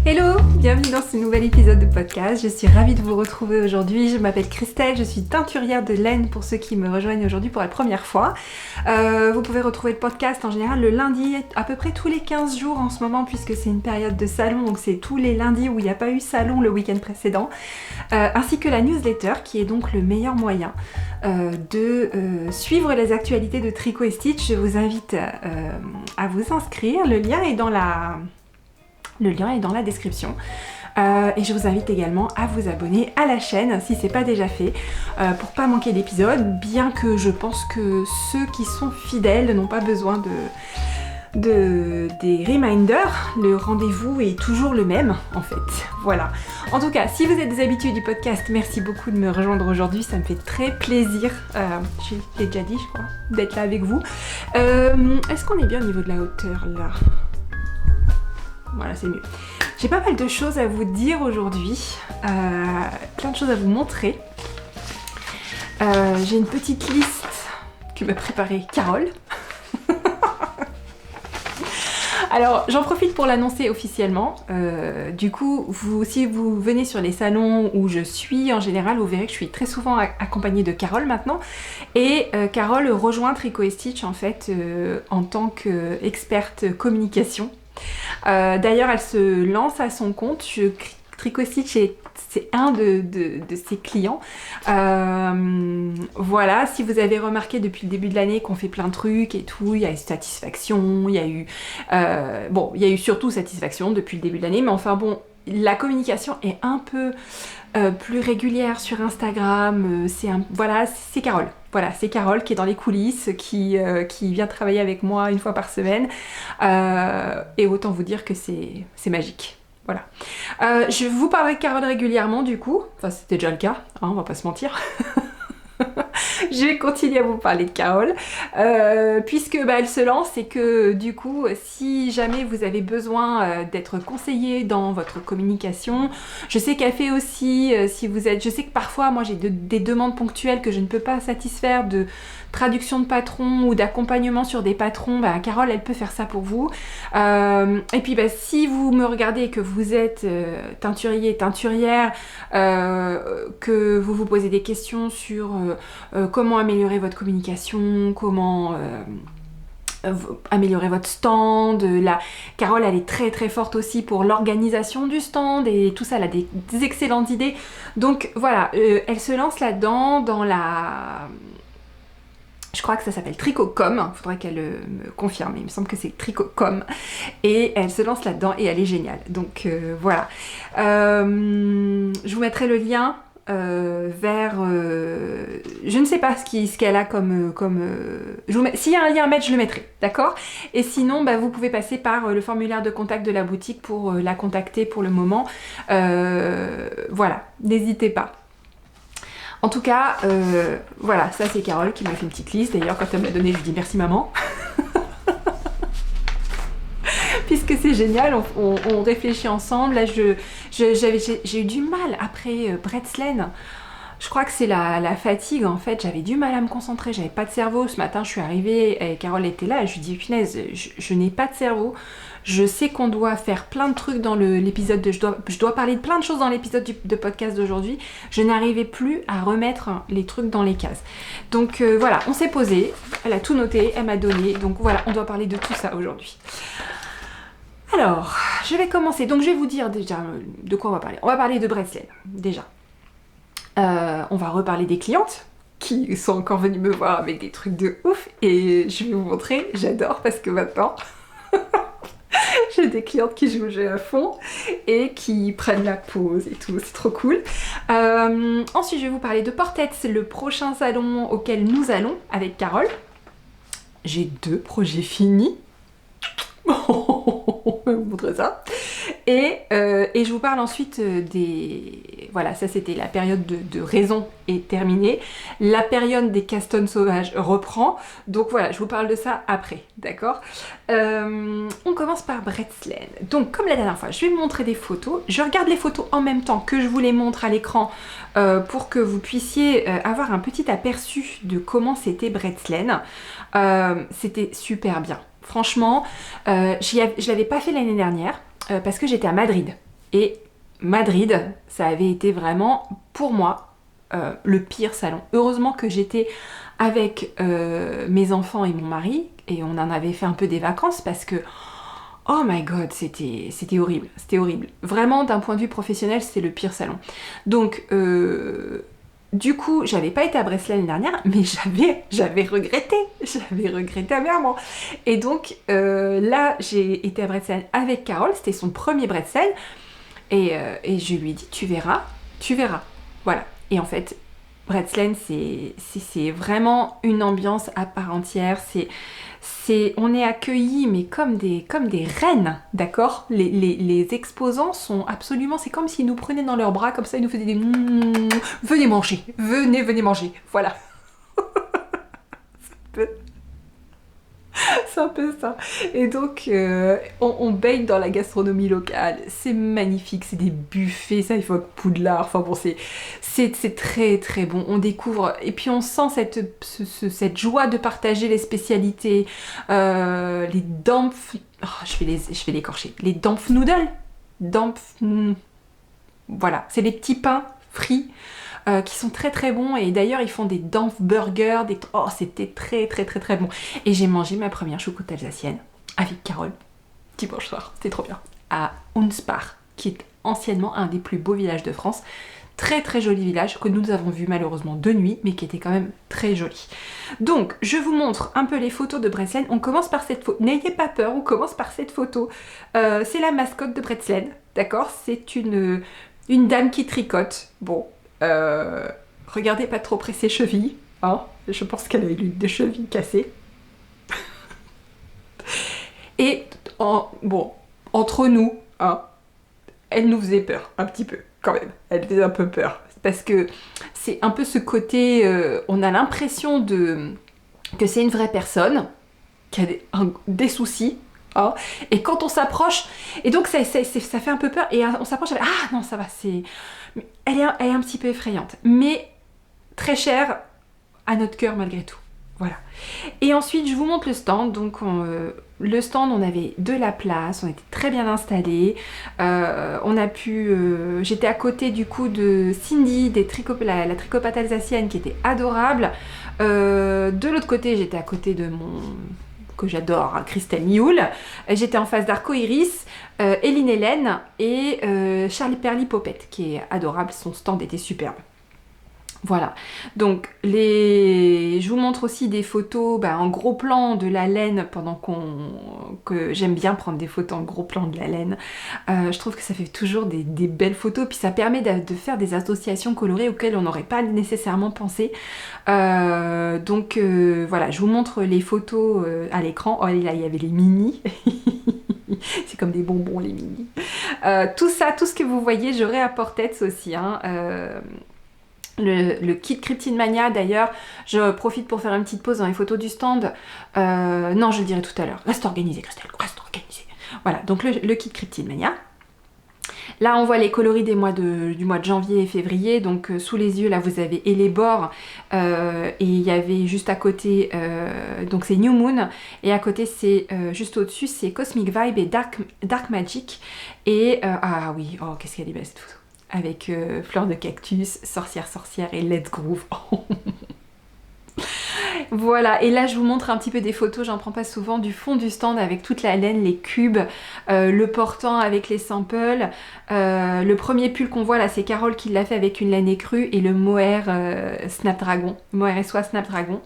Hello, bienvenue dans ce nouvel épisode de podcast. Je suis ravie de vous retrouver aujourd'hui. Je m'appelle Christelle, je suis teinturière de laine pour ceux qui me rejoignent aujourd'hui pour la première fois. Vous pouvez retrouver le podcast en général le lundi, à peu près tous les 15 jours en ce moment puisque c'est une période de salon, donc c'est tous les lundis où il n'y a pas eu salon le week-end précédent. Ainsi que la newsletter qui est donc le meilleur moyen de suivre les actualités de Tricot et Stitch. Je vous invite à vous inscrire, le lien est dans la description. Et je vous invite également à vous abonner à la chaîne si c'est pas déjà fait pour pas manquer d'épisodes, bien que je pense que ceux qui sont fidèles n'ont pas besoin des reminders. Le rendez-vous est toujours le même en fait. Voilà. En tout cas, si vous êtes des habitués du podcast, merci beaucoup de me rejoindre aujourd'hui, ça me fait très plaisir, je l'ai déjà dit je crois, d'être là avec vous. Est-ce qu'on est bien au niveau de la hauteur là ? Voilà, c'est mieux. J'ai pas mal de choses à vous dire aujourd'hui, plein de choses à vous montrer. J'ai une petite liste que m'a préparée Carole. Alors, j'en profite pour l'annoncer officiellement. Du coup, si vous venez sur les salons où je suis, en général, vous verrez que je suis très souvent accompagnée de Carole maintenant. Et Carole rejoint Tricot et Stitch, en fait, en tant qu'experte communication. D'ailleurs, elle se lance à son compte. Tricot Stitch c'est un de ses clients. Voilà, si vous avez remarqué depuis le début de l'année qu'on fait plein de trucs et tout, il y a eu satisfaction, il y a eu surtout satisfaction depuis le début de l'année, mais enfin bon, la communication est un peu plus régulière sur Instagram. C'est Carole. Voilà, c'est Carole qui est dans les coulisses, qui vient travailler avec moi une fois par semaine. Et autant vous dire que c'est magique. Voilà. Je vous parlerai de Carole régulièrement du coup. Enfin, c'était déjà le cas, hein, on va pas se mentir. Je vais continuer à vous parler de Carole puisque elle se lance et que du coup si jamais vous avez besoin d'être conseillé dans votre communication, je sais qu'elle fait aussi je sais que parfois moi j'ai des demandes ponctuelles que je ne peux pas satisfaire de traduction de patrons ou d'accompagnement sur des patrons, Carole elle peut faire ça pour vous. Et puis si vous me regardez et que vous êtes teinturier, teinturière, que vous vous posez des questions sur comment améliorer votre communication, comment améliorer votre stand. Carole elle est très très forte aussi pour l'organisation du stand et tout ça, elle a des excellentes idées. Donc voilà, elle se lance là-dedans je crois que ça s'appelle Tricotcom, il faudrait qu'elle me confirme, mais il me semble que c'est Tricotcom. Et elle se lance là-dedans et elle est géniale. Donc voilà. Je vous mettrai le lien vers... je ne sais pas ce qu'elle a comme... s'il y a un lien à mettre, je le mettrai, d'accord ? Et sinon, vous pouvez passer par le formulaire de contact de la boutique pour la contacter pour le moment. Voilà, n'hésitez pas. En tout cas, voilà, ça c'est Carole qui m'a fait une petite liste. D'ailleurs, quand elle me l'a donnée, je lui dis merci maman. Puisque c'est génial, on réfléchit ensemble. Là, j'ai eu du mal après Bretslane. Je crois que c'est la fatigue en fait, j'avais du mal à me concentrer, j'avais pas de cerveau. Ce matin je suis arrivée et Carole était là et je lui dis punaise, je n'ai pas de cerveau. Je sais qu'on doit faire plein de trucs dans l'épisode je dois parler de plein de choses dans l'épisode de podcast d'aujourd'hui. Je n'arrivais plus à remettre les trucs dans les cases. Donc voilà, on s'est posé, elle a tout noté, elle m'a donné. Donc voilà, on doit parler de tout ça aujourd'hui. Alors, je vais commencer. Donc je vais vous dire déjà de quoi on va parler. On va parler de Bretslane déjà. On va reparler des clientes qui sont encore venues me voir avec des trucs de ouf et je vais vous montrer, j'adore parce que maintenant j'ai des clientes qui jouent le jeu à fond et qui prennent la pause et tout, c'est trop cool. Ensuite je vais vous parler de Portet, c'est le prochain salon auquel nous allons avec Carole. J'ai 2 projets finis. On va vous montrer ça. Et je vous parle ensuite des... Voilà, ça c'était la période de raison est terminée. La période des castones sauvages reprend. Donc voilà, je vous parle de ça après, d'accord ? On commence par Bretslane. Donc comme la dernière fois, je vais vous montrer des photos. Je regarde les photos en même temps que je vous les montre à l'écran pour que vous puissiez avoir un petit aperçu de comment c'était Bretslane. C'était super bien. Franchement, je l'avais pas fait l'année dernière parce que j'étais à Madrid. Et Madrid, ça avait été vraiment, pour moi, le pire salon. Heureusement que j'étais avec mes enfants et mon mari, et on en avait fait un peu des vacances parce que, oh my god, c'était horrible, c'était horrible. Vraiment, d'un point de vue professionnel, c'était le pire salon. Donc, du coup, j'avais pas été à Brest l'année dernière, mais j'avais regretté amèrement. Et donc, là, j'ai été à Brest avec Carole, c'était son premier Brest. Et je lui ai dit, tu verras. Voilà. Et en fait, Bretzeln, c'est vraiment une ambiance à part entière. On est accueillis, mais comme des reines, d'accord. Les exposants sont absolument... C'est comme s'ils nous prenaient dans leurs bras, comme ça, ils nous faisaient des... Venez manger, venez manger. Voilà. C'est un peu ça. Et donc, on baigne dans la gastronomie locale. C'est magnifique, c'est des buffets, ça, il faut que Poudlard. Enfin bon, c'est très très bon. On découvre, et puis on sent cette joie de partager les spécialités. Les Dampf... Oh, je vais l'écorcher. Les Dampfnudeln. Dampf... Voilà, c'est des petits pains frits. Qui sont très très bons, et d'ailleurs ils font des Dampfburgers, oh c'était très très très très bon. Et j'ai mangé ma première choucroute alsacienne avec Carole dimanche soir, c'était trop bien, à Unspach, qui est anciennement un des plus beaux villages de France. Très très joli village que nous avons vu malheureusement de nuit, mais qui était quand même très joli. Donc je vous montre un peu les photos de Bretzeln. On commence par cette photo, n'ayez pas peur, on commence par cette photo. C'est la mascotte de Bretzeln, d'accord. C'est une dame qui tricote. Bon, regardez pas trop près ses chevilles, hein. Je pense qu'elle a eu des chevilles cassées. Et bon, entre nous, hein, elle nous faisait peur, un petit peu, quand même. Elle faisait un peu peur. Parce que c'est un peu ce côté, on a l'impression que c'est une vraie personne, qui a des soucis, hein, et quand on s'approche, et donc ça fait un peu peur, et on s'approche, ah non, ça va, elle est un petit peu effrayante, mais très chère à notre cœur malgré tout. Voilà. Et ensuite, je vous montre le stand. Donc, le stand, on avait de la place, on était très bien installés. On a pu... J'étais à côté du coup de Cindy, la tricopate alsacienne, qui était adorable. De l'autre côté, j'étais à côté de mon... que j'adore, hein, Christelle Mioul. J'étais en face d'Arco Iris, Eline Hélène et Charlie Perly Popette, qui est adorable. Son stand était superbe. Voilà, donc je vous montre aussi des photos en gros plan de la laine, pendant que j'aime bien prendre des photos en gros plan de la laine. Je trouve que ça fait toujours des belles photos, puis ça permet de faire des associations colorées auxquelles on n'aurait pas nécessairement pensé. Donc voilà, je vous montre les photos à l'écran. Oh là, il y avait les mini. C'est comme des bonbons les mini. Tout ça, tout ce que vous voyez, j'aurai à Portets aussi, hein. Le kit Cryptid Mania, d'ailleurs, je profite pour faire une petite pause dans les photos du stand. Non, je le dirai tout à l'heure. Reste organisé, Christelle, reste organisé. Voilà, donc le kit Cryptid Mania. Là, on voit les coloris du mois de janvier et février. Donc, sous les yeux, là, vous avez et les bords. Et il y avait juste à côté, donc c'est New Moon. Et à côté, c'est juste au-dessus, c'est Cosmic Vibe et Dark Magic. Et, ah oui, oh, qu'est-ce qu'elle est belle cette photo. Avec fleurs de cactus, sorcière et let's groove. Voilà, et là je vous montre un petit peu des photos, j'en prends pas souvent, du fond du stand avec toute la laine, les cubes, le portant avec les samples. Le premier pull qu'on voit là, c'est Carole qui l'a fait avec une laine écrue, et le mohair Snapdragon, mohair et soie Snapdragon.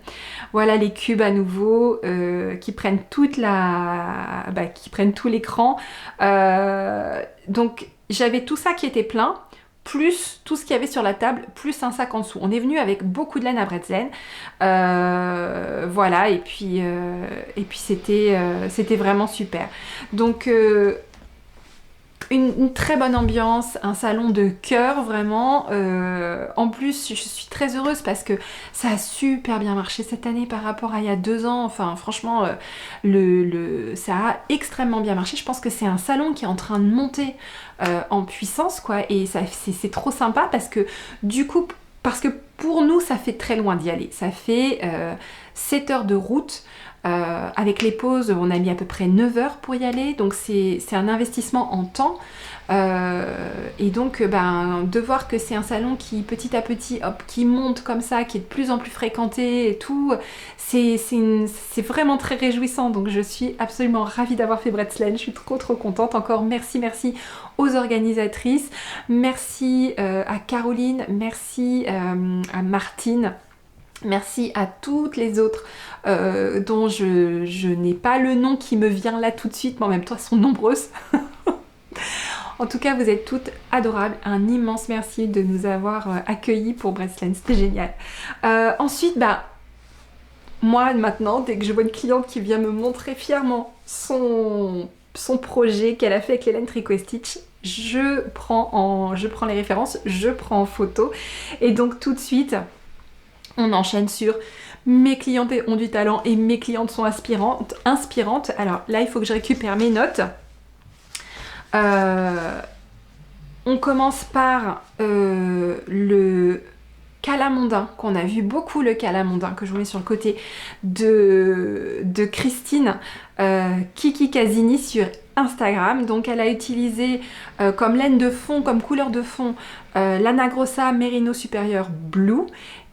Voilà les cubes à nouveau, qui prennent qui prennent tout l'écran. Donc j'avais tout ça qui était plein, plus tout ce qu'il y avait sur la table, plus un sac en dessous. On est venu avec beaucoup de laine à Bretzeln. Voilà, et puis c'était vraiment super. Donc une très bonne ambiance, un salon de cœur vraiment. En plus, je suis très heureuse parce que ça a super bien marché cette année par rapport à il y a 2 ans. Enfin, franchement, ça a extrêmement bien marché. Je pense que c'est un salon qui est en train de monter en puissance, quoi. Et c'est trop sympa parce que du coup, pour nous, ça fait très loin d'y aller. Ça fait 7 heures de route. Avec les pauses, on a mis à peu près 9 heures pour y aller, donc c'est un investissement en temps. Et donc, de voir que c'est un salon qui, petit à petit, hop, qui monte comme ça, qui est de plus en plus fréquenté et tout, c'est vraiment très réjouissant. Donc, je suis absolument ravie d'avoir fait Bretzeln. Je suis trop, trop contente. Encore merci aux organisatrices. Merci à Caroline. Merci à Martine. Merci à toutes les autres dont je n'ai pas le nom qui me vient là tout de suite, mais en même temps elles sont nombreuses. En tout cas, vous êtes toutes adorables. Un immense merci de nous avoir accueillis pour Bretzeln, c'était génial. Ensuite, moi maintenant, dès que je vois une cliente qui vient me montrer fièrement son projet qu'elle a fait avec l'Hélène Tricot Stitch, je prends les références, je prends en photo, et donc tout de suite on enchaîne sur mes clientes ont du talent et mes clientes sont inspirantes. Alors là, il faut que je récupère mes notes. On commence par le calamondin, qu'on a vu beaucoup, le calamondin, que je vous mets sur le côté, de Christine Kiki Casini sur Instagram. Donc elle a utilisé comme laine de fond, comme couleur de fond, l'Anagrossa Merino Supérieur Blue.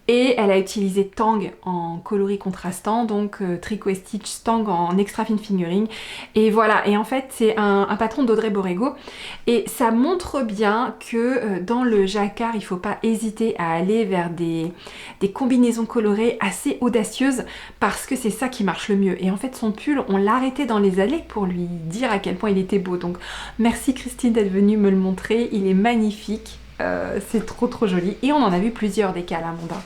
Et elle a utilisé Tang en coloris contrastant, donc Tricot Stitch Tang en extra fine fingering. Et voilà, et en fait c'est un patron d'Audrey Borrego. Et ça montre bien que dans le jacquard, il ne faut pas hésiter à aller vers des combinaisons colorées assez audacieuses, parce que c'est ça qui marche le mieux. Et en fait son pull, on l'a arrêté dans les allées pour lui dire à quel point il était beau. Donc merci Christine d'être venue me le montrer, il est magnifique. C'est trop trop joli, et on en a vu plusieurs des calamondins.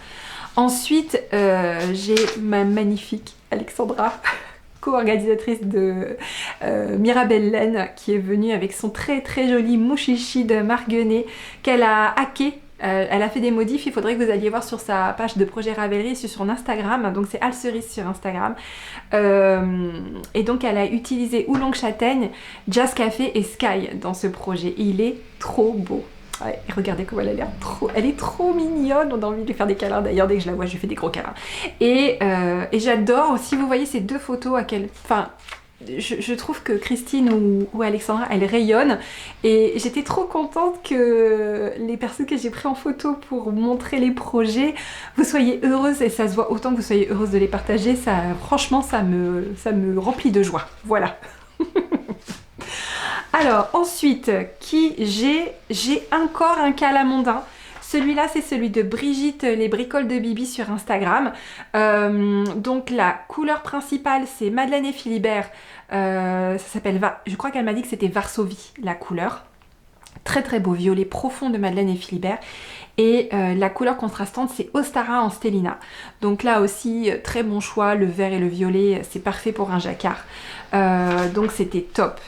Ensuite j'ai ma magnifique Alexandra, co-organisatrice de Mirabelle Laine, qui est venue avec son très très joli mouchichi de Marguenet qu'elle a hacké. Elle a fait des modifs, il faudrait que vous alliez voir sur sa page de projet Ravelry, sur son Instagram, donc c'est Alcerise sur Instagram. Et donc elle a utilisé Oolong Châtaigne, Jazz Café et Sky dans ce projet. Il est trop beau. Ouais, regardez comment elle a l'air elle est trop mignonne, on a envie de lui faire des câlins. D'ailleurs, dès que je la vois, je lui fais des gros câlins. Et j'adore, si vous voyez ces deux photos, je trouve que Christine ou Alexandra, elles rayonnent. Et j'étais trop contente que les personnes que j'ai prises en photo pour montrer les projets, vous soyez heureuses, et ça se voit autant que vous soyez heureuse de les partager. Ça, franchement, ça me remplit de joie. Voilà. Alors ensuite, j'ai encore un calamondin. Celui-là, c'est celui de Brigitte, les bricoles de Bibi sur Instagram. Donc la couleur principale, c'est Madeleine et Philibert. Ça s'appelle, je crois qu'elle m'a dit que c'était Varsovie, la couleur. Très très beau violet profond de Madeleine et Philibert. Et la couleur contrastante, c'est Ostara en Stellina. Donc là aussi, très bon choix. Le vert et le violet, c'est parfait pour un jacquard. Donc c'était top.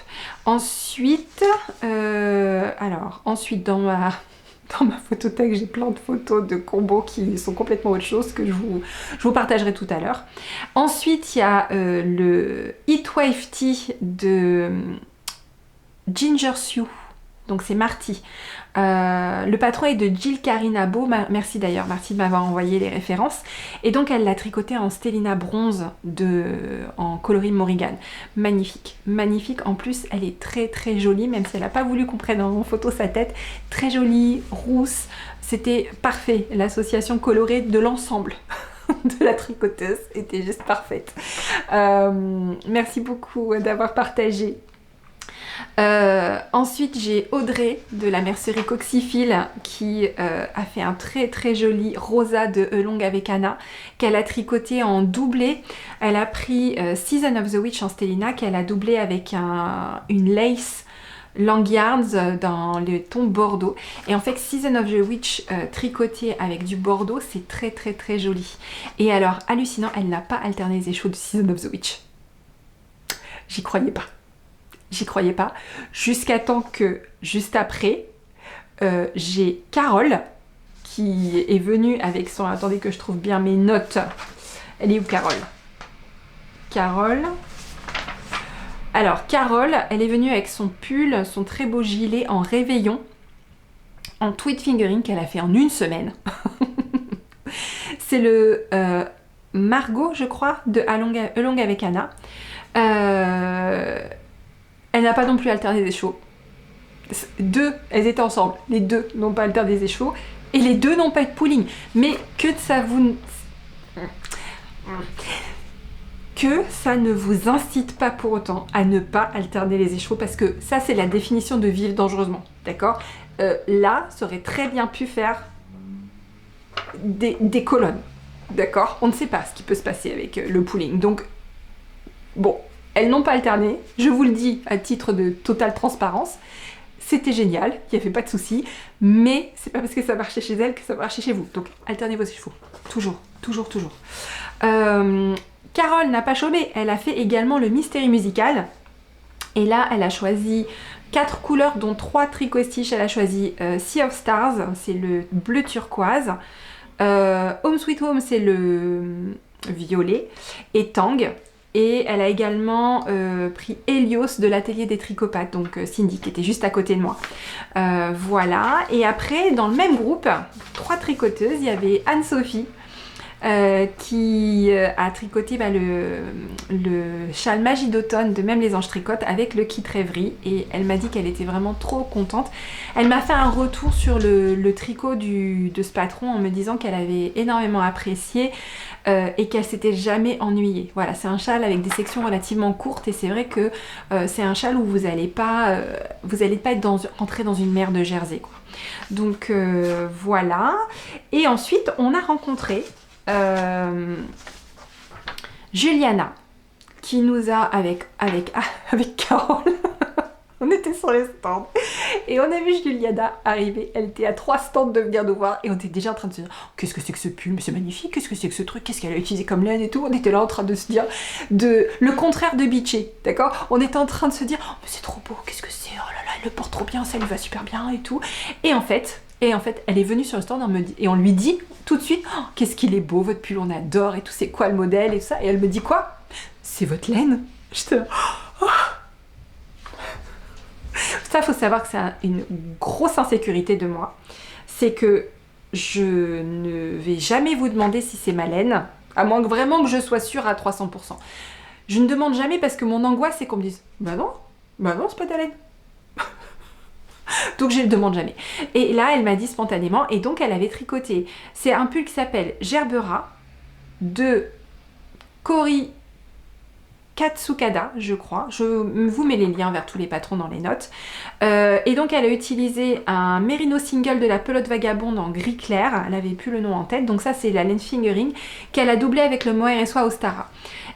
Ensuite, dans ma photothèque, j'ai plein de photos de combos qui sont complètement autre chose, que je vous partagerai tout à l'heure. Ensuite, il y a le Heatwave Tea de Ginger Sioux. Donc c'est Marty. Le patron est de Jill Carinabo. Merci d'ailleurs Marty de m'avoir envoyé les références. Et donc elle l'a tricoté en Stellina bronze en coloris Morrigan. Magnifique, magnifique. En plus elle est très très jolie, même si elle n'a pas voulu qu'on prenne en photo sa tête. Très jolie, rousse. C'était parfait. L'association colorée de l'ensemble de la tricoteuse était juste parfaite. Merci beaucoup d'avoir partagé. Ensuite j'ai Audrey de la mercerie Coxyphile qui a fait un très très joli rosa de Oolong avec Anna qu'elle a tricoté en doublé. Elle a pris Season of the Witch en Stellina qu'elle a doublé avec une lace Long Yarns dans le ton bordeaux. Et en fait Season of the Witch tricoté avec du bordeaux, c'est très très très joli. Et alors hallucinant, elle n'a pas alterné les échos de Season of the Witch. J'y croyais pas, jusqu'à temps que, juste après, j'ai Carole qui est venue avec son... Attendez que je trouve bien mes notes. Elle est où Carole? Alors Carole, elle est venue avec son pull, son très beau gilet en réveillon, en tweed fingering qu'elle a fait en une semaine. C'est le Margot, je crois, de Oolong avec Anna. Elle n'a pas non plus alterné des chevaux. deux, elles étaient ensemble. Les deux n'ont pas alterné les chevaux et les deux n'ont pas eu de pooling. Mais que ça ne vous incite pas pour autant à ne pas alterner les écheveaux, parce que ça, c'est la définition de vivre dangereusement, d'accord? Là, ça aurait très bien pu faire des colonnes, d'accord? On ne sait pas ce qui peut se passer avec le pooling. Donc, bon, elles n'ont pas alterné, je vous le dis à titre de totale transparence. C'était génial, il n'y avait pas de souci, mais c'est pas parce que ça marchait chez elles que ça va marcher chez vous. Donc, alternez vos écheveaux, toujours, toujours, toujours. Carole n'a pas chômé, elle a fait également le Mystery Musical. Et là, elle a choisi 4 couleurs, dont 3 tricot stitch. Elle a choisi Sea of Stars, c'est le bleu turquoise. Home Sweet Home, c'est le violet. Et Tang. Et elle a également pris Helios de l'atelier des tricopathes, donc Cindy, qui était juste à côté de moi. Voilà. Et après, dans le même groupe, 3 tricoteuses, il y avait Anne-Sophie, qui a tricoté le châle Magie d'automne de Même les anges tricotent avec le kit rêverie, et elle m'a dit qu'elle était vraiment trop contente. Elle m'a fait un retour sur le tricot de ce patron en me disant qu'elle avait énormément apprécié et qu'elle s'était jamais ennuyée. Voilà, c'est un châle avec des sections relativement courtes, et c'est vrai que c'est un châle où vous n'allez pas être rentré dans une mer de jersey, quoi. Donc voilà. Et ensuite on a rencontré Juliana, qui nous a avec Carole on était sur les stands et on a vu Juliana arriver. Elle était à 3 stands de venir nous voir et on était déjà en train de se dire qu'est-ce que c'est que ce pull, mais c'est magnifique, qu'est-ce que c'est que ce truc, qu'est-ce qu'elle a utilisé comme laine et tout. On était là en train de se dire le contraire de bitcher, d'accord? On était en train de se dire oh, mais c'est trop beau, qu'est-ce que c'est, oh là là, elle le porte trop bien, ça lui va super bien et tout. Et en fait, elle est venue sur le stand et on lui dit tout de suite oh, qu'est-ce qu'il est beau votre pull, on adore et tout, c'est quoi le modèle et tout ça. Et elle me dit quoi? C'est votre laine? J'étais là, oh. Ça, faut savoir que c'est une grosse insécurité de moi. C'est que je ne vais jamais vous demander si c'est ma laine, à moins que vraiment que je sois sûre à 300%. Je ne demande jamais parce que mon angoisse, c'est qu'on me dise bah non, c'est pas ta laine. Donc je ne le demande jamais. Et là, elle m'a dit spontanément, et donc elle avait tricoté. C'est un pull qui s'appelle Gerbera de Cory Katsukada, je crois. Je vous mets les liens vers tous les patrons dans les notes. Et donc elle a utilisé un Merino Single de la pelote vagabonde en gris clair. Elle avait plus le nom en tête. Donc ça, c'est la laine fingering qu'elle a doublé avec le Mohair et Soie Ostara.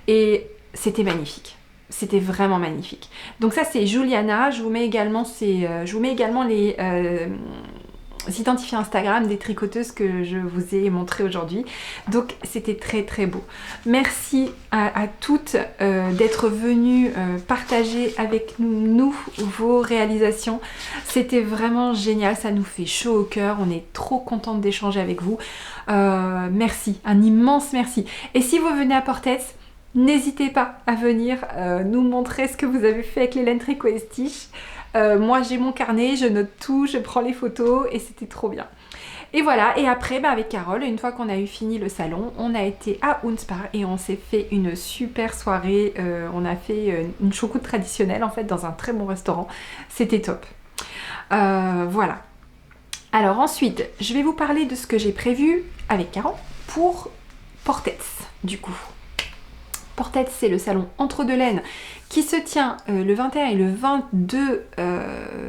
Et c'était magnifique. C'était vraiment magnifique. Donc ça, c'est Juliana. Je vous mets également les identifiés Instagram des tricoteuses que je vous ai montré aujourd'hui. Donc c'était très très beau. Merci à toutes d'être venues partager avec nous vos réalisations. C'était vraiment génial, ça nous fait chaud au cœur. On est trop contente d'échanger avec vous. Merci, un immense merci. Et si vous venez à Portets, n'hésitez pas à venir nous montrer ce que vous avez fait avec les laines tricot et stitch. Moi j'ai mon carnet, je note tout, je prends les photos et c'était trop bien. Et voilà, et après avec Carole, une fois qu'on a eu fini le salon, on a été à Unspar et on s'est fait une super soirée. On a fait une choucroute traditionnelle en fait dans un très bon restaurant. C'était top. Voilà. Alors ensuite, je vais vous parler de ce que j'ai prévu avec Carole pour Portets du coup. Portets, c'est le salon Entre deux laines qui se tient le 21 et le 22,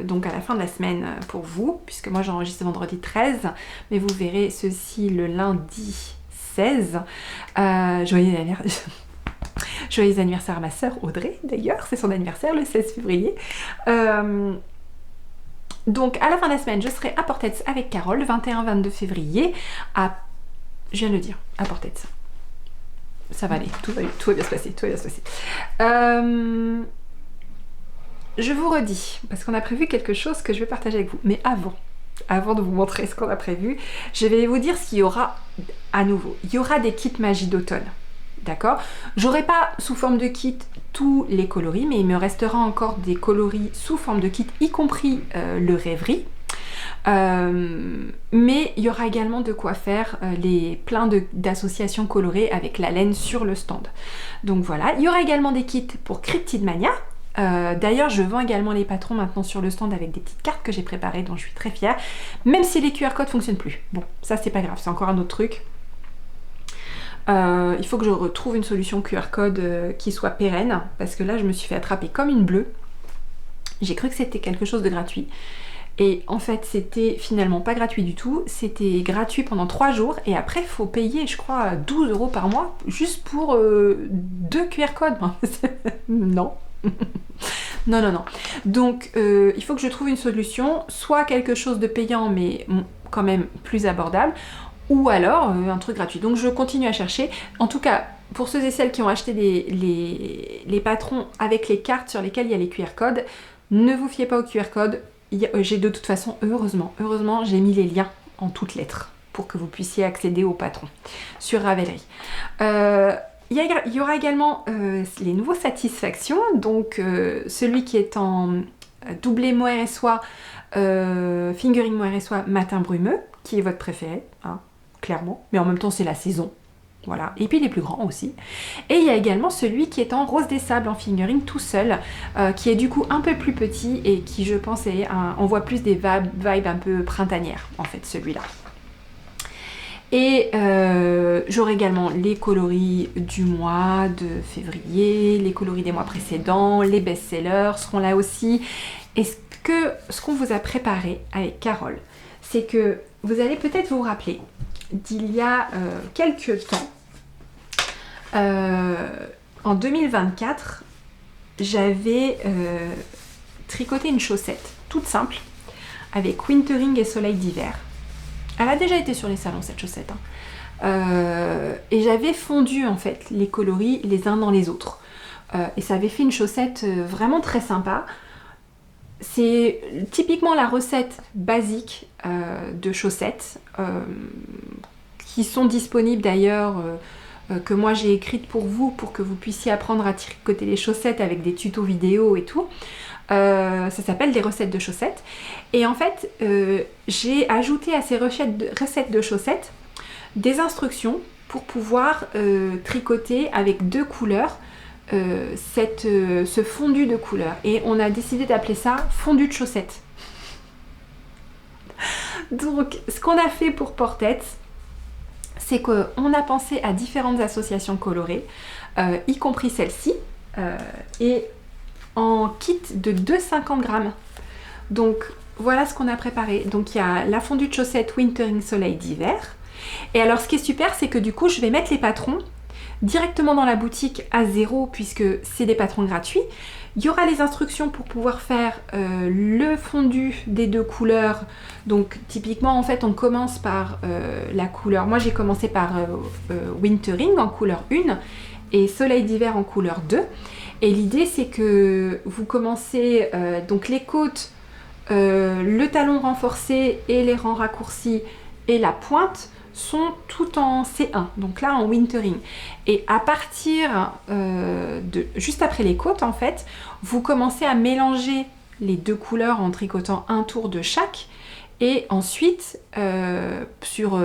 donc à la fin de la semaine pour vous, puisque moi j'enregistre vendredi 13, mais vous verrez ceci le lundi 16. Joyeux anniversaire à ma sœur Audrey, d'ailleurs, c'est son anniversaire le 16 février. Donc à la fin de la semaine, je serai à Portets avec Carole, le 21-22 février, je viens de le dire, à Portets. Ça va aller, tout va bien se passer, Je vous redis, parce qu'on a prévu quelque chose que je vais partager avec vous, mais avant de vous montrer ce qu'on a prévu, je vais vous dire ce qu'il y aura à nouveau. Il y aura des kits magie d'automne, d'accord? J'aurai pas sous forme de kit tous les coloris, mais il me restera encore des coloris sous forme de kit, y compris le rêverie. Mais il y aura également de quoi faire plein d'associations colorées avec la laine sur le stand. Donc voilà, il y aura également des kits pour Cryptid Mania. D'ailleurs, je vends également les patrons maintenant sur le stand avec des petites cartes que j'ai préparées, dont je suis très fière, même si les QR codes fonctionnent plus. Bon, ça c'est pas grave, c'est encore un autre truc. Il faut que je retrouve une solution QR code qui soit pérenne, parce que là je me suis fait attraper comme une bleue. J'ai cru que c'était quelque chose de gratuit. Et en fait, c'était finalement pas gratuit du tout. C'était gratuit pendant 3 jours. Et après, il faut payer, je crois, 12 € par mois juste pour 2 QR codes. Non. Non, non, non. Donc, il faut que je trouve une solution. Soit quelque chose de payant, mais quand même plus abordable. Ou alors un truc gratuit. Donc, je continue à chercher. En tout cas, pour ceux et celles qui ont acheté les patrons avec les cartes sur lesquelles il y a les QR codes, ne vous fiez pas aux QR codes. J'ai de toute façon, heureusement, j'ai mis les liens en toutes lettres pour que vous puissiez accéder aux patrons sur Ravelry. Il y aura également les nouveaux satisfactions, donc celui qui est en doublé mohair et soie, fingering mohair et soie matin brumeux, qui est votre préféré, hein, clairement, mais en même temps c'est la saison. Voilà. Et puis il est plus grand aussi. Et il y a également celui qui est en rose des sables en fingering tout seul, qui est du coup un peu plus petit et qui je pense on voit plus des vibes un peu printanières en fait celui-là. Et j'aurai également les coloris du mois de février, les coloris des mois précédents, les best-sellers seront là aussi. Et ce qu'on vous a préparé avec Carole, c'est que vous allez peut-être vous rappeler d'il y a quelques temps, en 2024, j'avais tricoté une chaussette toute simple avec wintering et soleil d'hiver. Elle a déjà été sur les salons cette chaussette, hein. Et j'avais fondu en fait les coloris les uns dans les autres. Et ça avait fait une chaussette vraiment très sympa. C'est typiquement la recette basique de chaussettes qui sont disponibles d'ailleurs, que moi j'ai écrites pour vous, pour que vous puissiez apprendre à tricoter les chaussettes avec des tutos vidéo et tout. Ça s'appelle des recettes de chaussettes. Et en fait, j'ai ajouté à ces recettes de chaussettes des instructions pour pouvoir tricoter avec 2 couleurs ce fondu de couleurs. Et on a décidé d'appeler ça fondu de chaussettes. Donc, ce qu'on a fait pour Portette, c'est qu'on a pensé à différentes associations colorées, y compris celle-ci, et en kit de 250 grammes. Donc, voilà ce qu'on a préparé. Donc, il y a la fondue de chaussettes Wintering Soleil d'hiver. Et alors, ce qui est super, c'est que du coup, je vais mettre les patrons directement dans la boutique à 0 puisque c'est des patrons gratuits. Il y aura les instructions pour pouvoir faire le fondu des 2 couleurs. Donc typiquement en fait on commence par la couleur, moi j'ai commencé par Wintering en couleur 1 et Soleil d'hiver en couleur 2. Et l'idée c'est que vous commencez donc les côtes, le talon renforcé et les rangs raccourcis et la pointe sont tout en C1, donc là en wintering. Et à partir juste après les côtes, en fait, vous commencez à mélanger les 2 couleurs en tricotant un tour de chaque, et ensuite sur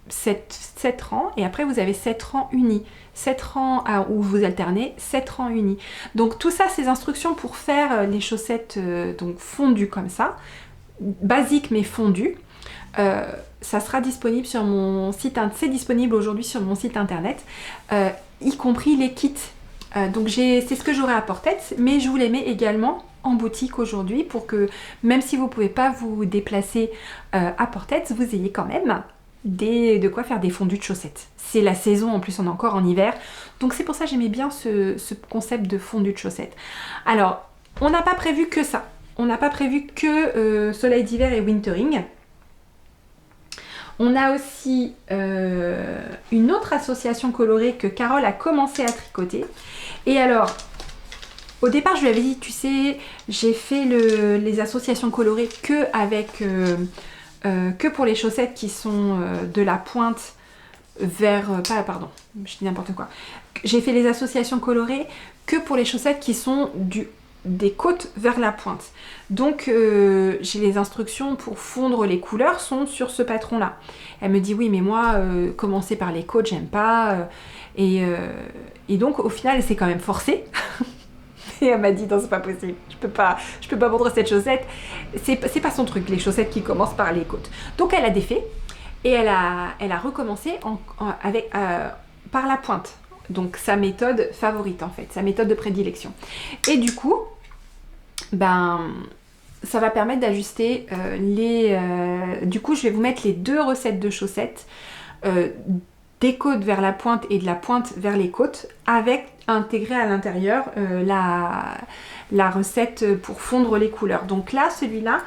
7 rangs, et après vous avez 7 rangs unis. 7 rangs où vous alternez, 7 rangs unis. Donc tout ça, ces instructions pour faire les chaussettes donc fondues comme ça, basiques mais fondues. Ça sera disponible sur mon site, c'est disponible aujourd'hui sur mon site internet, y compris les kits. Donc c'est ce que j'aurai à Portette, mais je vous les mets également en boutique aujourd'hui pour que même si vous ne pouvez pas vous déplacer à Portette, vous ayez quand même de quoi faire des fondus de chaussettes. C'est la saison, en plus on est encore en hiver, donc c'est pour ça que j'aimais bien ce concept de fondu de chaussettes. Alors, on n'a pas prévu que ça, on n'a pas prévu que soleil d'hiver et wintering. On a aussi une autre association colorée que Carole a commencé à tricoter. Et alors, au départ, je lui avais dit, tu sais, j'ai fait les associations colorées que pour les chaussettes qui sont de la pointe vers... pardon, je dis n'importe quoi. J'ai fait les associations colorées que pour les chaussettes qui sont des côtes vers la pointe. Donc j'ai les instructions pour fondre les couleurs sont sur ce patron là. Elle me dit oui mais moi commencer par les côtes j'aime pas et donc au final c'est quand même forcé Et elle m'a dit non, c'est pas possible, je peux pas montrer cette chaussette. C'est pas son truc, les chaussettes qui commencent par les côtes. Donc elle a défait et elle a recommencé par la pointe. Donc sa méthode favorite en fait, sa méthode de prédilection. Et du coup, ça va permettre d'ajuster du coup, je vais vous mettre les 2 recettes de chaussettes, des côtes vers la pointe et de la pointe vers les côtes, avec intégré à l'intérieur la recette pour fondre les couleurs. Donc là, celui-là,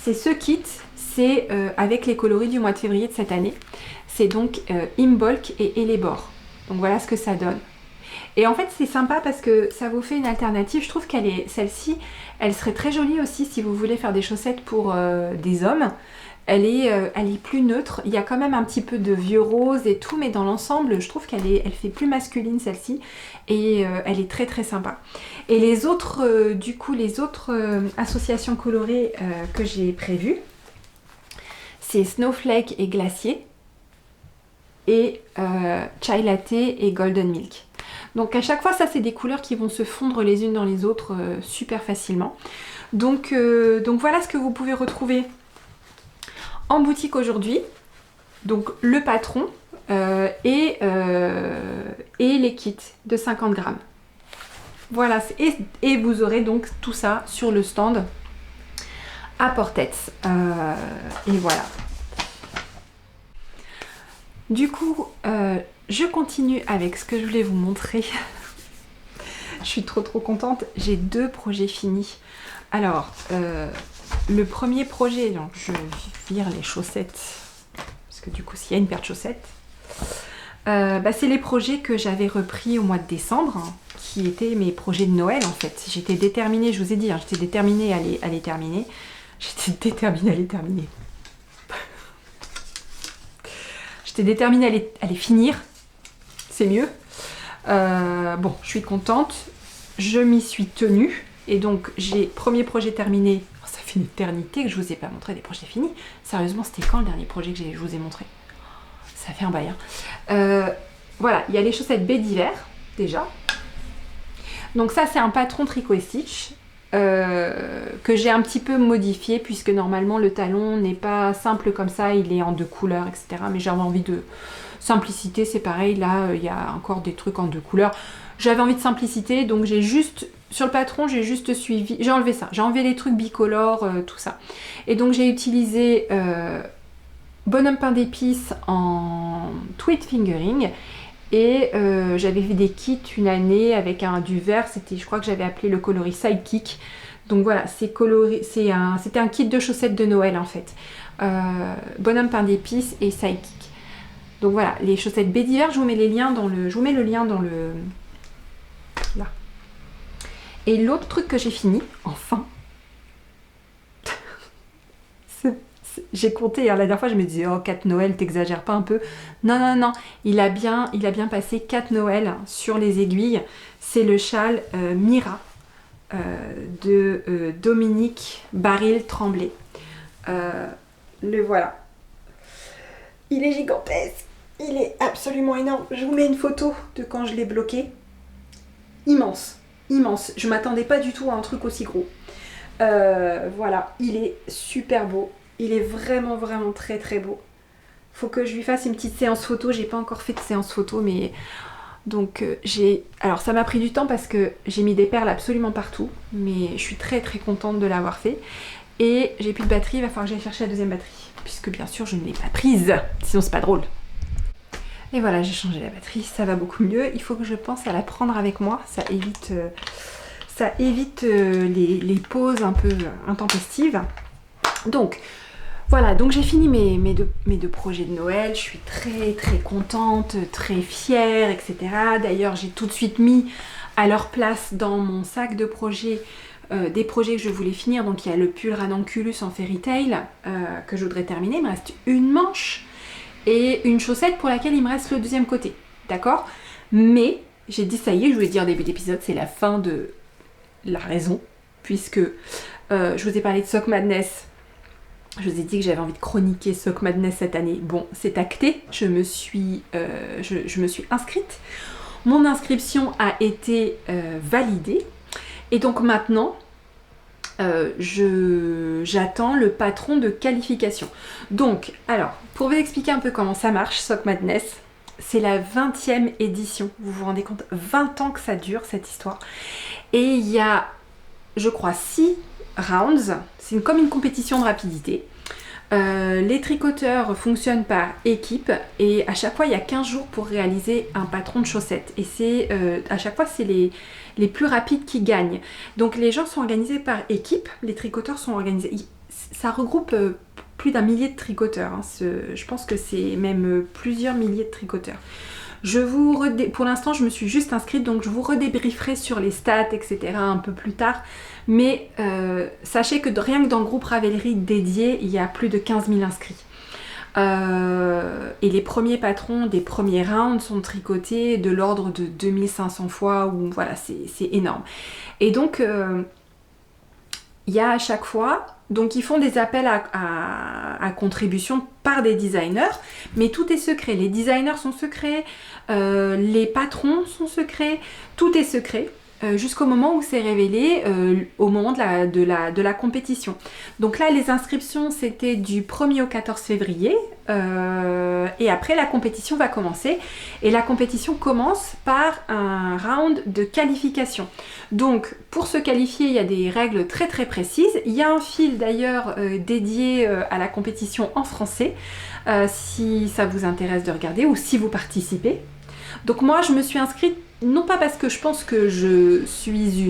c'est ce kit, c'est avec les coloris du mois de février de cette année. C'est donc Imbolc et Elébor. Donc voilà ce que ça donne. Et en fait, c'est sympa parce que ça vous fait une alternative. Je trouve celle-ci, elle serait très jolie aussi si vous voulez faire des chaussettes pour des hommes. Elle est plus neutre. Il y a quand même un petit peu de vieux rose et tout, mais dans l'ensemble, je trouve elle fait plus masculine celle-ci. Et elle est très très sympa. Et les autres associations colorées que j'ai prévues, c'est Snowflake et Glacier. Et Chai Latte et Golden Milk. Donc à chaque fois, ça c'est des couleurs qui vont se fondre les unes dans les autres super facilement. Donc voilà ce que vous pouvez retrouver en boutique aujourd'hui. Donc le patron et les kits de 50 grammes. Voilà, et vous aurez donc tout ça sur le stand à Portets. Et voilà. Du coup, je continue avec ce que je voulais vous montrer. Je suis trop contente. J'ai 2 projets finis. Alors, le premier projet, donc je vire les chaussettes, parce que du coup, s'il y a une paire de chaussettes, c'est les projets que j'avais repris au mois de décembre, qui étaient mes projets de Noël en fait. J'étais déterminée, je vous ai dit, j'étais déterminée à les terminer. J'étais déterminée à les finir, c'est mieux. Bon, je suis contente, je m'y suis tenue, et donc j'ai premier projet terminé. Oh, ça fait une éternité que je vous ai pas montré des projets finis. Sérieusement, c'était quand le dernier projet que je vous ai montré? Ça fait un bail. Voilà, il y a les chaussettes baie d'hiver, déjà. Donc ça, c'est un patron tricot et stitch. Que j'ai un petit peu modifié puisque normalement le talon n'est pas simple comme ça, il est en 2 couleurs, etc. Mais j'avais envie de simplicité, c'est pareil, là il y a encore des trucs en 2 couleurs. J'avais envie de simplicité, donc j'ai juste, sur le patron, j'ai juste suivi, j'ai enlevé ça, j'ai enlevé les trucs bicolores, tout ça. Et donc j'ai utilisé bonhomme pain d'épices en tweed fingering. Et j'avais fait des kits une année avec du vert, je crois que j'avais appelé le coloris Sidekick. Donc voilà, c'était un kit de chaussettes de Noël en fait. Bonhomme pain d'épices et Sidekick. Donc voilà, les chaussettes baie d'hiver, je vous mets le lien dans le... Là. Et l'autre truc que j'ai fini, enfin, j'ai compté, la dernière fois je me disais oh 4 Noël, t'exagères pas un peu? Non, il a bien passé 4 Noël sur les aiguilles. C'est le châle Mira de Dominique Baril-Tremblay. Le voilà. Il est gigantesque, il est absolument énorme. Je vous mets une photo de quand je l'ai bloqué. Immense. Je m'attendais pas du tout à un truc aussi gros. Voilà, il est super beau. Il est vraiment très beau. Faut que je lui fasse une petite séance photo. J'ai pas encore fait de séance photo, mais donc alors ça m'a pris du temps parce que j'ai mis des perles absolument partout, mais je suis très contente de l'avoir fait. Et j'ai plus de batterie, il va falloir que j'aille chercher la deuxième batterie, puisque bien sûr je ne l'ai pas prise, sinon c'est pas drôle. Et voilà, j'ai changé la batterie, ça va beaucoup mieux. Il faut que je pense à la prendre avec moi, ça évite les pauses un peu intempestives. Donc voilà, donc j'ai fini mes deux projets de Noël, je suis très contente, très fière, etc. D'ailleurs, j'ai tout de suite mis à leur place dans mon sac de projets des projets que je voulais finir. Donc il y a le pull Ranunculus en Fairy Tail que je voudrais terminer. Il me reste une manche et une chaussette pour laquelle il me reste le deuxième côté, d'accord? Mais j'ai dit ça y est, je voulais dire en début d'épisode, c'est la fin de la raison, puisque je vous ai parlé de Sock Madness. Je vous ai dit que j'avais envie de chroniquer Sock Madness cette année. Bon, c'est acté, je me suis inscrite. Mon inscription a été validée Et donc maintenant, j'attends le patron de qualification. Donc, alors, pour vous expliquer un peu comment ça marche, Sock Madness, c'est la 20e édition. Vous vous rendez compte, 20 ans que ça dure, cette histoire. Et il y a, je crois, 6 rounds. C'est comme une compétition de rapidité. Les tricoteurs fonctionnent par équipe et à chaque fois il y a 15 jours pour réaliser un patron de chaussettes et c'est à chaque fois c'est les plus rapides qui gagnent. Donc les gens sont organisés par équipe, les tricoteurs sont organisés, ça regroupe plus d'un millier de tricoteurs, hein. Je pense que c'est même plusieurs milliers de tricoteurs. Pour l'instant, je me suis juste inscrite, donc je vous redébrieferai sur les stats, etc. un peu plus tard. Mais sachez que rien que dans le groupe Ravelry dédié, il y a plus de 15 000 inscrits. Et les premiers patrons des premiers rounds sont tricotés de l'ordre de 2500 fois, ou voilà, c'est énorme. Et donc, il y a à chaque fois... Donc ils font des appels à contribution par des designers, mais tout est secret. Les designers sont secrets, les patrons sont secrets, tout est secret. Jusqu'au moment où c'est révélé, au moment de la compétition. Donc là, les inscriptions, c'était du 1er au 14 février, et après, la compétition va commencer. Et la compétition commence par un round de qualification. Donc, pour se qualifier, il y a des règles très très précises. Il y a un fil d'ailleurs dédié à la compétition en français, si ça vous intéresse de regarder, ou si vous participez. Donc moi, je me suis inscrite non pas parce que je pense que je suis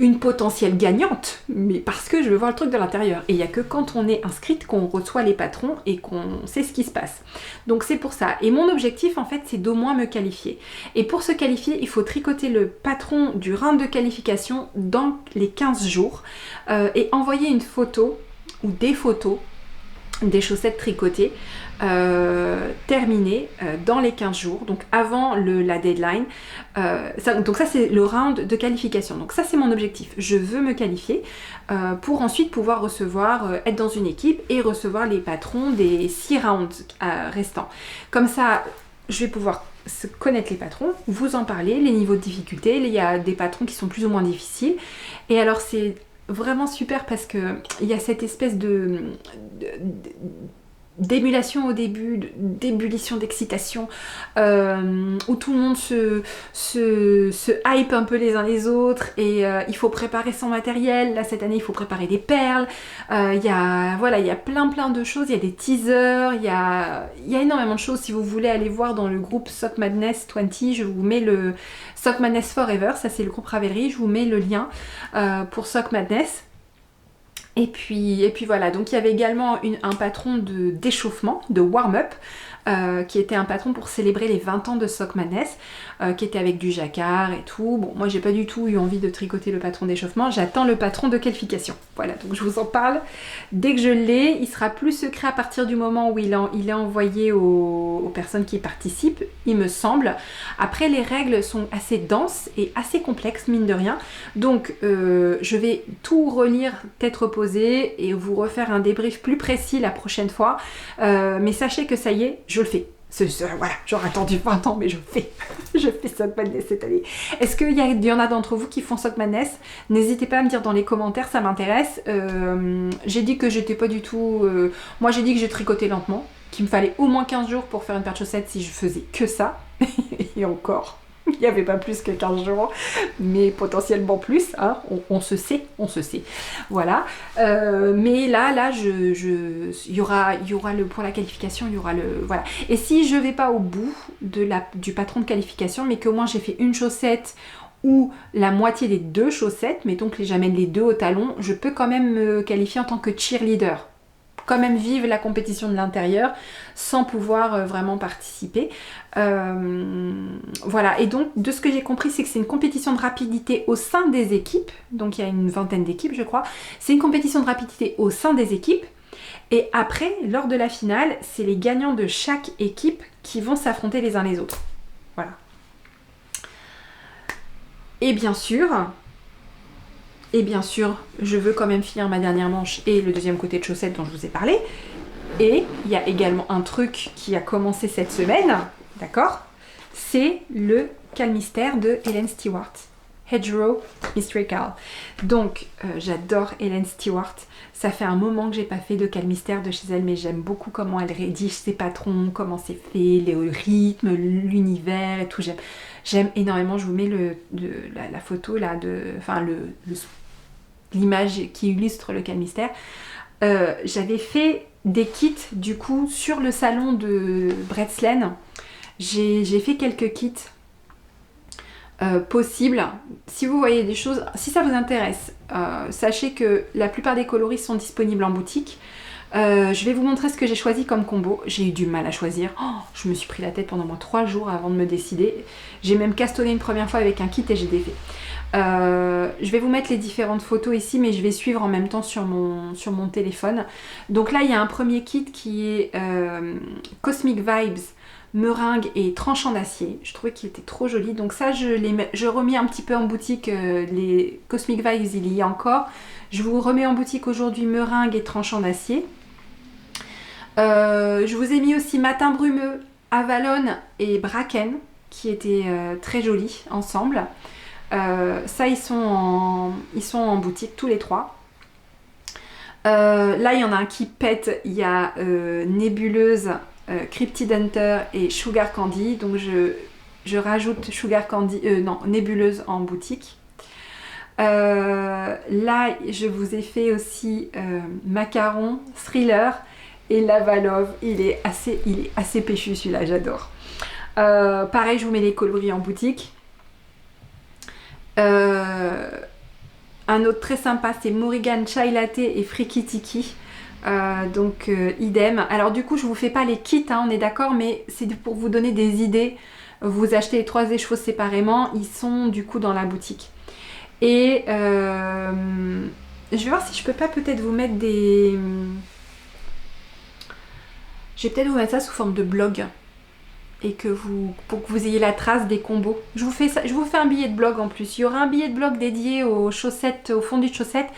une potentielle gagnante, mais parce que je veux voir le truc de l'intérieur. Et il n'y a que quand on est inscrite qu'on reçoit les patrons et qu'on sait ce qui se passe. Donc c'est pour ça. Et mon objectif, en fait, c'est d'au moins me qualifier. Et pour se qualifier, il faut tricoter le patron du round de qualification dans les 15 jours et envoyer une photo ou des photos des chaussettes tricotées terminées dans les 15 jours, donc avant la deadline. Donc ça c'est le round de qualification. Donc ça c'est mon objectif. Je veux me qualifier pour ensuite pouvoir recevoir, être dans une équipe et recevoir les patrons des 6 rounds restants. Comme ça, je vais pouvoir connaître les patrons, vous en parler, les niveaux de difficulté. Il y a des patrons qui sont plus ou moins difficiles. Et alors c'est vraiment super parce que il y a cette espèce d'émulation au début, d'ébullition, d'excitation, où tout le monde se hype un peu les uns les autres et il faut préparer son matériel. Là cette année il faut préparer des perles, il y a plein de choses, il y a des teasers, il y a énormément de choses. Si vous voulez aller voir dans le groupe Sock Madness 20, je vous mets le Sock Madness Forever, ça c'est le groupe Ravelry, je vous mets le lien pour Sock Madness. Et puis voilà, donc il y avait également un patron d'échauffement, de warm-up, qui était un patron pour célébrer les 20 ans de Sock Madness, qui était avec du jacquard et tout. Bon, moi j'ai pas du tout eu envie de tricoter le patron d'échauffement, j'attends le patron de qualification. Voilà, donc je vous en parle dès que je l'ai. Il sera plus secret à partir du moment où il est envoyé aux personnes qui participent, il me semble. Après, les règles sont assez denses et assez complexes, mine de rien. Donc je vais tout relire tête reposée et vous refaire un débrief plus précis la prochaine fois. Mais sachez que ça y est, je le fais. Voilà, j'aurais attendu 20 ans, mais je fais. Je fais Sock Madness cette année. Est-ce qu'il y en a d'entre vous qui font Sock Madness? N'hésitez pas à me dire dans les commentaires, ça m'intéresse. J'ai dit que j'étais pas du tout... Moi, j'ai dit que j'ai tricoté lentement, qu'il me fallait au moins 15 jours pour faire une paire de chaussettes si je faisais que ça. Et encore, il n'y avait pas plus que 15 jours, mais potentiellement plus, hein. On se sait. Voilà. Mais là, il y aura pour la qualification, il y aura le... Voilà. Et si je vais pas au bout du patron de qualification, mais qu'au moins j'ai fait une chaussette ou la moitié des 2 chaussettes, mettons que j'amène les 2 au talon, je peux quand même me qualifier en tant que cheerleader. Quand même vivre la compétition de l'intérieur sans pouvoir vraiment participer. Voilà, et donc de ce que j'ai compris, c'est que c'est une compétition de rapidité au sein des équipes, donc il y a une vingtaine d'équipes je crois. C'est une compétition de rapidité au sein des équipes, et après, lors de la finale, c'est les gagnants de chaque équipe qui vont s'affronter les uns les autres. Voilà. Et bien sûr, je veux quand même finir ma dernière manche et le deuxième côté de chaussette dont je vous ai parlé. Et il y a également un truc qui a commencé cette semaine, d'accord? C'est le calmystère de Hélène Stewart. Hedgerow Mystery Car. Donc j'adore Hélène Stewart. Ça fait un moment que j'ai pas fait de cas mystère de chez elle, mais j'aime beaucoup comment elle rédige ses patrons, comment c'est fait, le rythme, l'univers et tout. J'aime énormément. Je vous mets la photo là, l'image qui illustre le cas mystère. J'avais fait des kits du coup sur le salon de Bretslane. J'ai fait quelques kits possibles. Si vous voyez des choses, si ça vous intéresse, sachez que la plupart des coloris sont disponibles en boutique. Je vais vous montrer ce que j'ai choisi comme combo. J'ai eu du mal à choisir. Je me suis pris la tête pendant moins 3 jours avant de me décider. J'ai même castonné une première fois avec un kit et j'ai défait. Je vais vous mettre les différentes photos ici, mais je vais suivre en même temps sur mon téléphone. Donc là, il y a un premier kit qui est Cosmic Vibes, meringue et tranchant d'acier. Je trouvais qu'il était trop joli. Donc ça, je remets un petit peu en boutique. Les Cosmic Vibes, il y a encore. Je vous remets en boutique aujourd'hui meringue et tranchant d'acier. Je vous ai mis aussi Matin brumeux, Avalon et Bracken, qui étaient très jolis ensemble. Ça, ils sont en boutique tous les 3. Là, il y en a un qui pète. Il y a Nébuleuse, Cryptid Hunter et Sugar Candy. Donc, je rajoute Sugar Candy, Nébuleuse en boutique. Là, je vous ai fait aussi Macaron, Thriller et Lava Love. Il est assez péchu celui-là, j'adore. Pareil, je vous mets les coloris en boutique. Un autre très sympa, c'est Morrigan Chai Latte et Freaky Tiki. Idem. Alors du coup, je vous fais pas les kits, hein, on est d'accord, mais c'est pour vous donner des idées. Vous achetez les 3 échevaux séparément, ils sont du coup dans la boutique. Et je vais voir si je peux pas peut-être vous mettre des... Je vais peut-être vous mettre ça sous forme de blog. Et pour que vous ayez la trace des combos. Je vous fais un billet de blog en plus. Il y aura un billet de blog dédié aux chaussettes, au fondu de chaussettes.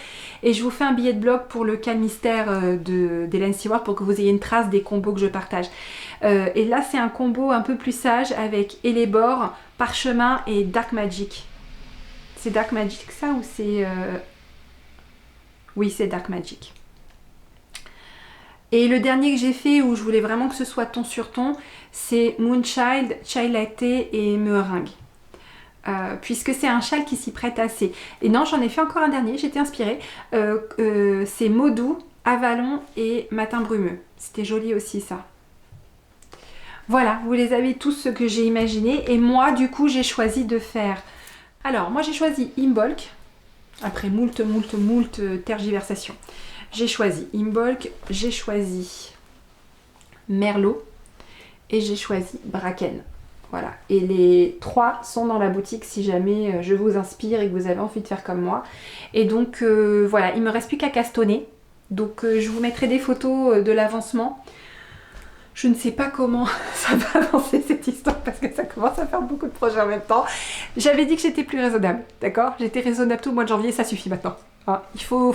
Et je vous fais un billet de blog pour le cas mystère d'Hélène Stewart pour que vous ayez une trace des combos que je partage. Et là, c'est un combo un peu plus sage avec Elébor, Parchemin et Dark Magic. C'est Dark Magic ça ou c'est... Oui, c'est Dark Magic. Et le dernier que j'ai fait où je voulais vraiment que ce soit ton sur ton, c'est Moonchild, Chai Latte et Meringue. Puisque c'est un châle qui s'y prête assez. Et non, j'en ai fait encore un dernier, j'étais inspirée. C'est Maudou, Avalon et Matin brumeux. C'était joli aussi ça. Voilà, vous les avez tous ce que j'ai imaginé. Et moi, du coup, j'ai choisi de faire... Alors, moi j'ai choisi Imbolc, après moult tergiversations. J'ai choisi Imbolc, j'ai choisi Merlot et j'ai choisi Bracken. Voilà. Et les 3 sont dans la boutique si jamais je vous inspire et que vous avez envie de faire comme moi. Et donc voilà, il me reste plus qu'à castonner. Donc je vous mettrai des photos de l'avancement. Je ne sais pas comment ça va avancer cette histoire parce que ça commence à faire beaucoup de projets en même temps. J'avais dit que j'étais plus raisonnable, d'accord? J'étais raisonnable tout le mois de janvier, ça suffit maintenant. Hein, il faut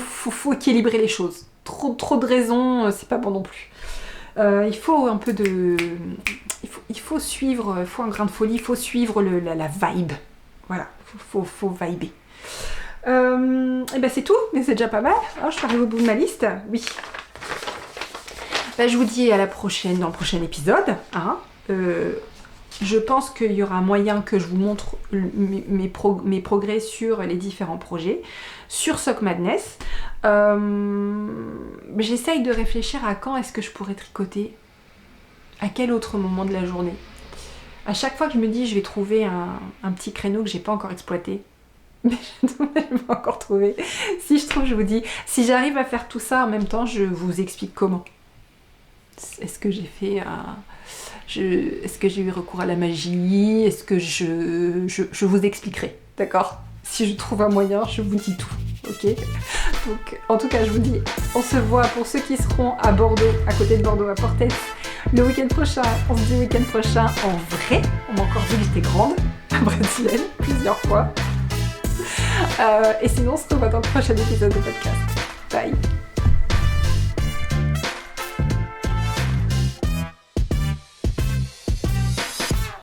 équilibrer les choses. Trop de raisons, c'est pas bon non plus. Il faut un peu de... Il faut suivre, il faut un grain de folie, il faut suivre la vibe. Voilà, faut viber. Et ben c'est tout, mais c'est déjà pas mal. Hein, je suis arrivée au bout de ma liste, oui. Ben, je vous dis à la prochaine, dans le prochain épisode. Hein. Je pense qu'il y aura moyen que je vous montre mes progrès sur les différents projets, sur Sock Madness. J'essaye de réfléchir à quand est-ce que je pourrais tricoter, à quel autre moment de la journée. À chaque fois que je me dis je vais trouver un petit créneau que j'ai pas encore exploité, mais je vais encore trouver. Si je trouve, je vous dis, si j'arrive à faire tout ça en même temps, je vous explique comment. Est-ce que j'ai fait est-ce que j'ai eu recours à la magie? Est-ce que je vous expliquerai, d'accord? Si je trouve un moyen, je vous dis tout, ok? Donc, en tout cas, je vous dis, on se voit pour ceux qui seront à Bordeaux, à côté de Bordeaux, à Portet, le week-end prochain. On se dit week-end prochain en vrai. On m'a encore dit que j'étais grande, à Bratislava, plusieurs fois. Et sinon, on se revoit dans le prochain épisode de podcast. Bye!